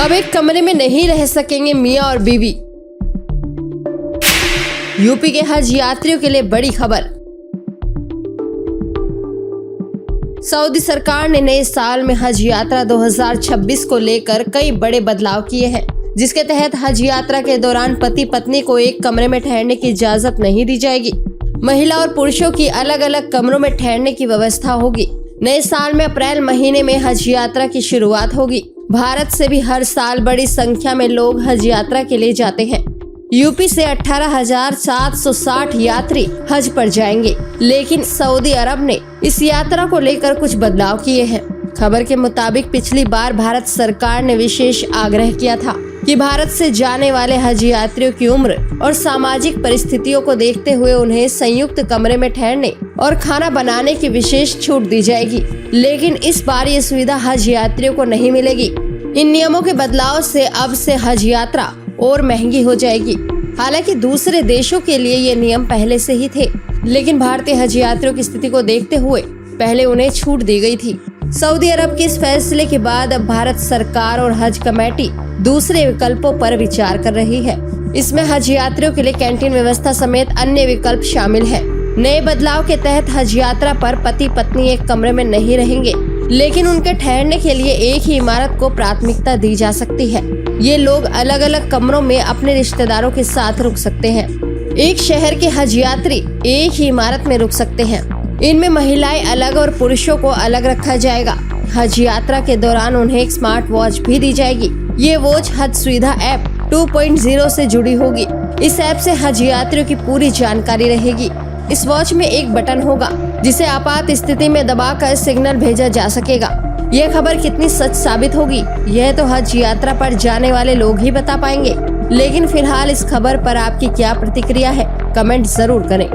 अब एक कमरे में नहीं रह सकेंगे मियां और बीवी। यूपी के हज यात्रियों के लिए बड़ी खबर। सऊदी सरकार ने नए साल में हज यात्रा 2026 को लेकर कई बड़े बदलाव किए हैं, जिसके तहत हज यात्रा के दौरान पति पत्नी को एक कमरे में ठहरने की इजाजत नहीं दी जाएगी। महिला और पुरुषों की अलग अलग कमरों में ठहरने की व्यवस्था होगी। नए साल में अप्रैल महीने में हज यात्रा की शुरुआत होगी। भारत से भी हर साल बड़ी संख्या में लोग हज यात्रा के लिए जाते हैं। यूपी से 18,760 यात्री हज पर जाएंगे, लेकिन सऊदी अरब ने इस यात्रा को लेकर कुछ बदलाव किए हैं। खबर के मुताबिक पिछली बार भारत सरकार ने विशेष आग्रह किया था कि भारत से जाने वाले हज यात्रियों की उम्र और सामाजिक परिस्थितियों को देखते हुए उन्हें संयुक्त कमरे में ठहरने और खाना बनाने की विशेष छूट दी जाएगी, लेकिन इस बार ये सुविधा हज यात्रियों को नहीं मिलेगी। इन नियमों के बदलाव से अब से हज यात्रा और महंगी हो जाएगी। हालांकि दूसरे देशों के लिए ये नियम पहले से ही थे, लेकिन भारतीय हज यात्रियों की स्थिति को देखते हुए पहले उन्हें छूट दी गई थी। सऊदी अरब के इस फैसले के बाद अब भारत सरकार और हज कमेटी दूसरे विकल्पों पर विचार कर रही है। इसमें हज यात्रियों के लिए कैंटीन व्यवस्था समेत अन्य विकल्प शामिल है। नए बदलाव के तहत हज यात्रा पर पति पत्नी एक कमरे में नहीं रहेंगे, लेकिन उनके ठहरने के लिए एक ही इमारत को प्राथमिकता दी जा सकती है। ये लोग अलग अलग कमरों में अपने रिश्तेदारों के साथ रुक सकते हैं। एक शहर के हज यात्री एक ही इमारत में रुक सकते हैं। इनमें महिलाएं अलग और पुरुषों को अलग रखा जाएगा। हज यात्रा के दौरान उन्हें एक स्मार्ट वॉच भी दी जाएगी। ये वॉच हज सुविधा ऐप 2.0 से जुड़ी होगी। इस ऐप से हज यात्रियों की पूरी जानकारी रहेगी। इस वॉच में एक बटन होगा जिसे आपात स्थिति में दबाकर सिग्नल भेजा जा सकेगा। यह खबर कितनी सच साबित होगी, यह तो हज यात्रा पर जाने वाले लोग ही बता पाएंगे। लेकिन फिलहाल इस खबर पर आपकी क्या प्रतिक्रिया है, कमेंट जरूर करें।